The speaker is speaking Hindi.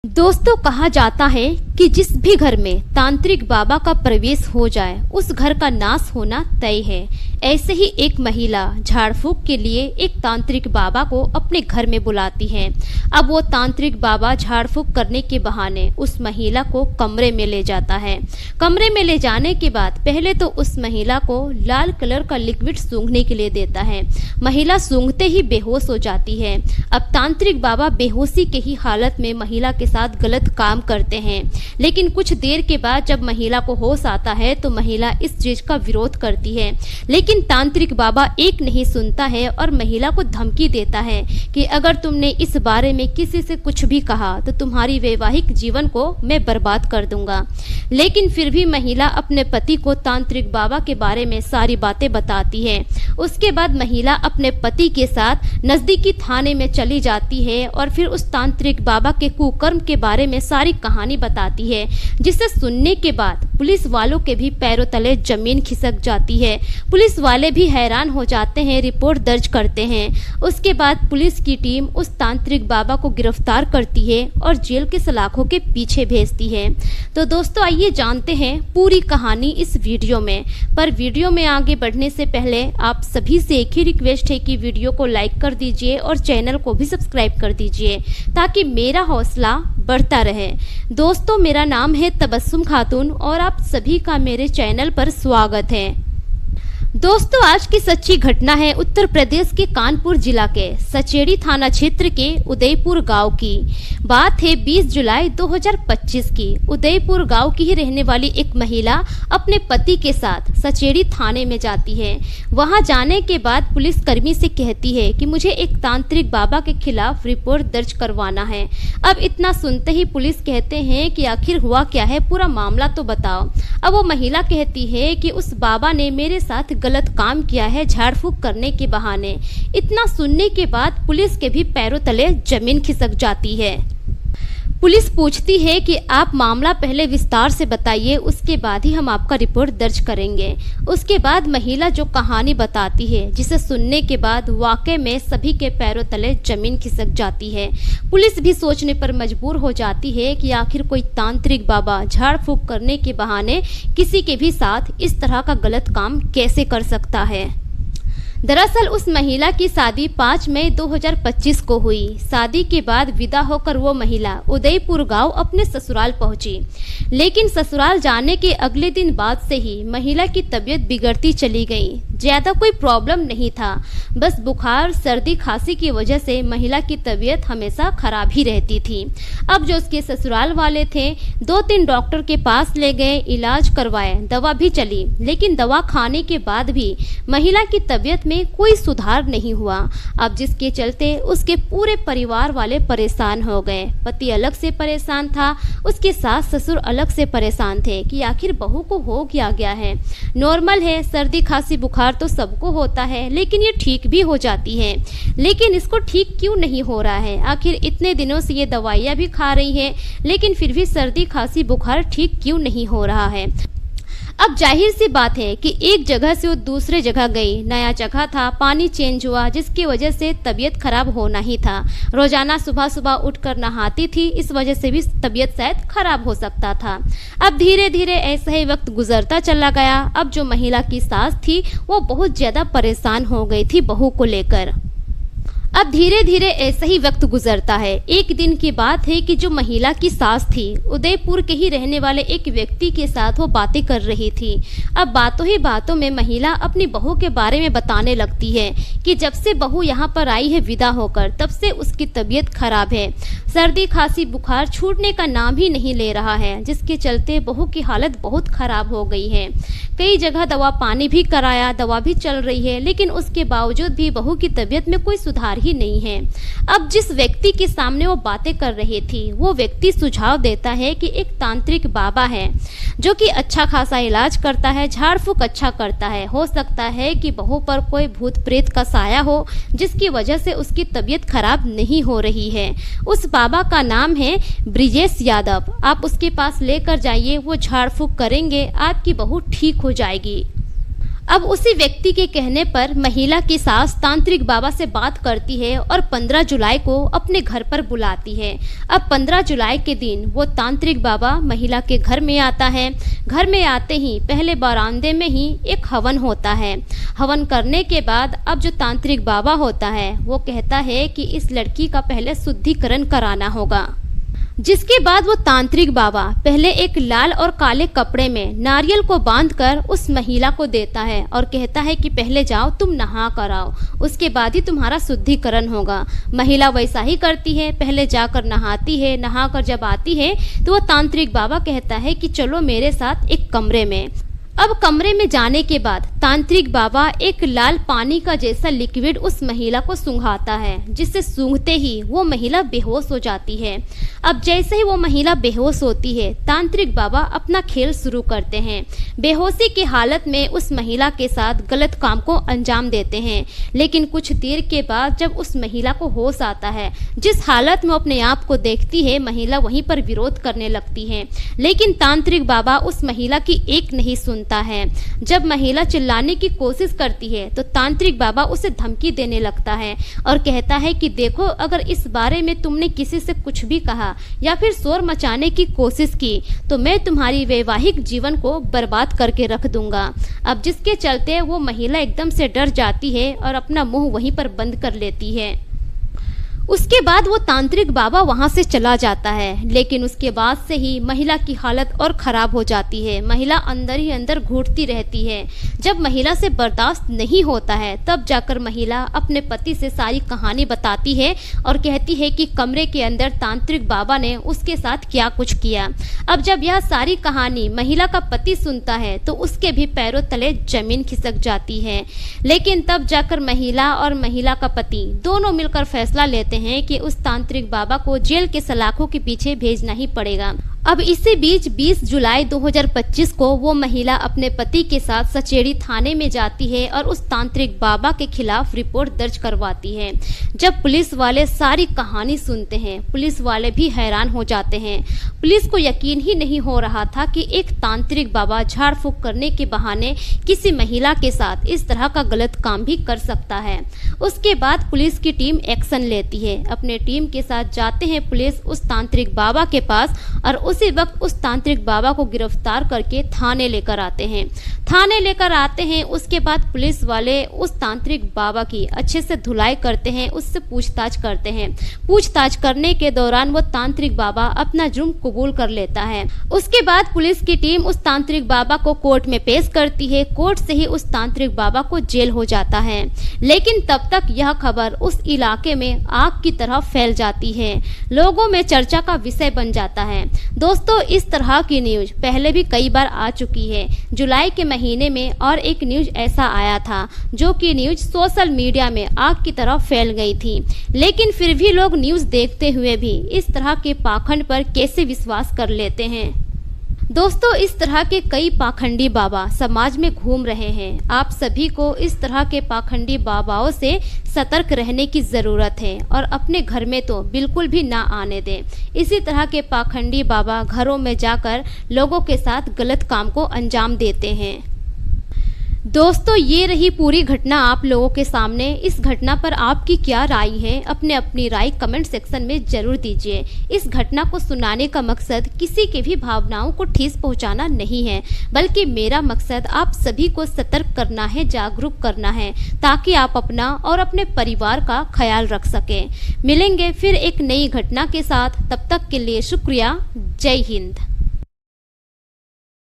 दोस्तों, कहा जाता है कि जिस भी घर में तांत्रिक बाबा का प्रवेश हो जाए उस घर का नाश होना तय है। ऐसे ही एक महिला झाड़ फूक के लिए एक तांत्रिक बाबा को अपने घर में बुलाती है। अब वो तांत्रिक बाबा झाड़ फूक करने के बहाने उस महिला को कमरे में ले जाता है। कमरे में ले जाने के बाद पहले तो उस महिला को लाल कलर का लिक्विड सूंघने के लिए देता है। महिला सूंघते ही बेहोश हो जाती है। अब तांत्रिक बाबा बेहोशी के ही हालत में महिला के साथ गलत काम करते हैं, लेकिन कुछ देर के बाद जब महिला को होश आता है तो महिला इस चीज का विरोध करती है, लेकिन तांत्रिक बाबा एक नहीं सुनता है और महिला को धमकी देता है कि अगर तुमने इस बारे में किसी से कुछ भी कहा तो तुम्हारी वैवाहिक जीवन को मैं बर्बाद कर दूंगा। लेकिन फिर भी महिला अपने पति को तांत्रिक बाबा के बारे में सारी बातें बताती है। उसके बाद महिला अपने पति के साथ नजदीकी थाने में चली जाती है और फिर उस तांत्रिक बाबा के कुकर्म के बारे में सारी कहानी बताती है, जिसे सुनने के बाद पुलिस वालों के भी पैरों तले जमीन खिसक जाती है। पुलिस वाले भी हैरान हो जाते हैं, रिपोर्ट दर्ज करते हैं। उसके बाद पुलिस की टीम उस तांत्रिक बाबा को गिरफ्तार करती है और जेल के सलाखों के पीछे भेजती है। तो दोस्तों, आइए जानते हैं पूरी कहानी इस वीडियो में। पर वीडियो में आगे बढ़ने से पहले आप सभी से एक ही रिक्वेस्ट है कि वीडियो को लाइक कर दीजिए और चैनल को भी सब्सक्राइब कर दीजिए ताकि मेरा हौसला बढ़ता रहे। दोस्तों, मेरा नाम है तबस्सुम खातून और आप सभी का मेरे चैनल पर स्वागत है। दोस्तों, आज की सच्ची घटना है उत्तर प्रदेश के कानपुर जिला के सचेड़ी थाना क्षेत्र के उदयपुर गांव की। बात है 20 जुलाई 2025 की। उदयपुर गांव की ही रहने वाली एक महिला अपने पति के साथ सचेड़ी थाने में जाती है। वहां जाने के बाद पुलिस कर्मी से कहती है कि मुझे एक तांत्रिक बाबा के खिलाफ रिपोर्ट दर्ज करवाना है। अब इतना सुनते ही पुलिस कहते हैं कि आखिर हुआ क्या है, पूरा मामला तो बताओ। अब वो महिला कहती है कि उस बाबा ने मेरे साथ गलत काम किया है झाड़ फूक करने के बहाने। इतना सुनने के बाद पुलिस के भी पैरों तले जमीन खिसक जाती है। पुलिस पूछती है कि आप मामला पहले विस्तार से बताइए, उसके बाद ही हम आपका रिपोर्ट दर्ज करेंगे। उसके बाद महिला जो कहानी बताती है, जिसे सुनने के बाद वाकई में सभी के पैरों तले जमीन खिसक जाती है। पुलिस भी सोचने पर मजबूर हो जाती है कि आखिर कोई तांत्रिक बाबा झाड़ फूक करने के बहाने किसी के भी साथ इस तरह का गलत काम कैसे कर सकता है। दरअसल उस महिला की शादी 5 मई 2025 को हुई। शादी के बाद विदा होकर वो महिला उदयपुर गांव अपने ससुराल पहुंची, लेकिन ससुराल जाने के अगले दिन बाद से ही महिला की तबीयत बिगड़ती चली गई। ज्यादा कोई प्रॉब्लम नहीं था, बस बुखार सर्दी खांसी की वजह से महिला की तबीयत हमेशा खराब ही रहती थी। अब जो उसके ससुराल वाले थे 2-3 डॉक्टर के पास ले गए, इलाज करवाए, दवा भी चली, लेकिन दवा खाने के बाद भी महिला की तबीयत में कोई सुधार नहीं हुआ। अब जिसके चलते उसके पूरे परिवार वाले परेशान हो गए। पति अलग से परेशान था, उसके सास ससुर अलग से परेशान थे कि आखिर बहू को हो क्या गया है। नॉर्मल है, सर्दी खांसी बुखार तो सबको होता है, लेकिन ये ठीक भी हो जाती है, लेकिन इसको ठीक क्यों नहीं हो रहा है। आखिर इतने दिनों से ये दवाइयाँ भी खा रही है, लेकिन फिर भी सर्दी खांसी बुखार ठीक क्यों नहीं हो रहा है। अब जाहिर सी बात है कि एक जगह से वो दूसरे जगह गई, नया जगह था, पानी चेंज हुआ, जिसकी वजह से तबीयत खराब होना ही था। रोजाना सुबह सुबह उठकर नहाती थी, इस वजह से भी तबीयत शायद खराब हो सकता था। अब धीरे धीरे ऐसा ही वक्त गुजरता चला गया। अब जो महिला की सास थी वो बहुत ज्यादा परेशान हो गई थी बहू को लेकर। अब धीरे धीरे ऐसा ही वक्त गुजरता है। एक दिन की बात है कि जो महिला की सास थी उदयपुर के ही रहने वाले एक व्यक्ति के साथ वो बातें कर रही थी। अब बातों ही बातों में महिला अपनी बहू के बारे में बताने लगती है कि जब से बहू यहाँ पर आई है विदा होकर, तब से उसकी तबीयत खराब है। सर्दी खांसी बुखार छूटने का नाम ही नहीं ले रहा है, जिसके चलते बहू की हालत बहुत खराब हो गई है। कई जगह दवा पानी भी कराया, दवा भी चल रही है, लेकिन उसके बावजूद भी बहू की तबीयत में कोई सुधार ही नहीं है। अब जिस व्यक्ति के सामने वो बातें कर रही थी, वो व्यक्ति सुझाव देता है कि एक तांत्रिक बाबा है जो कि अच्छा खासा इलाज करता है, झाड़ फूक अच्छा करता है। हो सकता है कि बहू पर कोई भूत प्रेत का साया हो, जिसकी वजह से उसकी तबीयत खराब नहीं हो रही है। उस बाबा का नाम है ब्रिजेश यादव। आप उसके पास लेकर जाइए, वो झाड़ फूक करेंगे, आपकी बहू ठीक हो जाएगी। अब उसी व्यक्ति के कहने पर महिला की सास तांत्रिक बाबा से बात करती है और 15 जुलाई को अपने घर पर बुलाती है। अब 15 जुलाई के दिन वो तांत्रिक बाबा महिला के घर में आता है। घर में आते ही पहले बरामदे में ही एक हवन होता है। हवन करने के बाद अब जो तांत्रिक बाबा होता है वो कहता है कि इस लड़की का पहले शुद्धिकरण कराना होगा, जिसके बाद वो तांत्रिक बाबा पहले एक लाल और काले कपड़े में नारियल को बांधकर उस महिला को देता है और कहता है कि पहले जाओ तुम नहा कर आओ, उसके बाद ही तुम्हारा शुद्धिकरण होगा। महिला वैसा ही करती है, पहले जाकर नहाती है। नहाकर जब आती है तो वो तांत्रिक बाबा कहता है कि चलो मेरे साथ एक कमरे में। अब कमरे में जाने के बाद तांत्रिक बाबा एक लाल पानी का जैसा लिक्विड उस महिला को सूंघाता है, जिससे सूंघते ही वो महिला बेहोश हो जाती है। अब जैसे ही वो महिला बेहोश होती है, तांत्रिक बाबा अपना खेल शुरू करते हैं। बेहोशी की हालत में उस महिला के साथ गलत काम को अंजाम देते हैं। लेकिन कुछ देर के बाद जब उस महिला को होश आता है, जिस हालत में अपने आप को देखती है, महिला वहीं पर विरोध करने लगती है। लेकिन तांत्रिक बाबा उस महिला की एक नहीं सुनता है। जब महिला चिल्लाने की कोशिश करती है तो तांत्रिक बाबा उसे धमकी देने लगता है और कहता है कि देखो, अगर इस बारे में तुमने किसी से कुछ भी कहा या फिर शोर मचाने की कोशिश की तो मैं तुम्हारी वैवाहिक जीवन को बर्बाद करके रख दूंगा। अब जिसके चलते वो महिला एकदम से डर जाती है और अपना मुंह वहीं पर बंद कर लेती है। उसके बाद वो तांत्रिक बाबा वहां से चला जाता है। लेकिन उसके बाद से ही महिला की हालत और खराब हो जाती है। महिला अंदर ही अंदर घुटती रहती है। जब महिला से बर्दाश्त नहीं होता है तब जाकर महिला अपने पति से सारी कहानी बताती है और कहती है कि कमरे के अंदर तांत्रिक बाबा ने उसके साथ क्या कुछ किया। अब जब यह सारी कहानी महिला का पति सुनता है तो उसके भी पैरों तले जमीन खिसक जाती है। लेकिन तब जाकर महिला और महिला का पति दोनों मिलकर फैसला लेते हैं कि उस तांत्रिक बाबा को जेल के सलाखों के पीछे भेजना ही पड़ेगा। अब इसी बीच 20 जुलाई 2025 को वो महिला अपने पति के साथ सचेड़ी थाने में जाती है और उस तांत्रिक बाबा के खिलाफ रिपोर्ट दर्ज करवाती है। जब पुलिस वाले सारी कहानी सुनते हैं, पुलिस वाले भी हैरान हो जाते हैं। पुलिस को यकीन ही नहीं हो रहा था कि एक तांत्रिक बाबा झाड़ फूक करने के बहाने किसी महिला के साथ इस तरह का गलत काम भी कर सकता है। उसके बाद पुलिस की टीम एक्शन लेती है। अपने टीम के साथ जाते हैं पुलिस उस तांत्रिक बाबा के पास और उसी वक्त उस तांत्रिक बाबा को गिरफ्तार करके थाने लेकर आते हैं। उसके बाद पुलिस वाले उस तांत्रिक बाबा की अच्छे से धुलाई करते हैं, उससे पूछताछ करते हैं। पूछताछ करने के दौरान वो तांत्रिक बाबा अपना जुर्म कबूल कर लेता है। उसके बाद पुलिस की टीम उस तांत्रिक बाबा को कोर्ट में पेश करती है। कोर्ट से ही उस तांत्रिक बाबा को जेल हो जाता है। लेकिन तब तक यह खबर उस इलाके में आग की तरह फैल जाती है, लोगों में चर्चा का विषय बन जाता है। दोस्तों, इस तरह की न्यूज पहले भी कई बार आ चुकी है। जुलाई के महीने में और एक न्यूज ऐसा आया था जो कि न्यूज सोशल मीडिया में आग की तरह फैल गई थी। लेकिन फिर भी लोग न्यूज देखते हुए भी इस तरह के पाखंड पर कैसे विश्वास कर लेते हैं। दोस्तों, इस तरह के कई पाखंडी बाबा समाज में घूम रहे हैं। आप सभी को इस तरह के पाखंडी बाबाओं से सतर्क रहने की ज़रूरत है और अपने घर में तो बिल्कुल भी ना आने दें। इसी तरह के पाखंडी बाबा घरों में जाकर लोगों के साथ गलत काम को अंजाम देते हैं। दोस्तों, ये रही पूरी घटना आप लोगों के सामने। इस घटना पर आपकी क्या राय है? अपनी राय कमेंट सेक्शन में जरूर दीजिए। इस घटना को सुनाने का मकसद किसी के भी भावनाओं को ठेस पहुंचाना नहीं है, बल्कि मेरा मकसद आप सभी को सतर्क करना है, जागरूक करना है, ताकि आप अपना और अपने परिवार का ख्याल रख सकें। मिलेंगे फिर एक नई घटना के साथ, तब तक के लिए शुक्रिया। जय हिंद।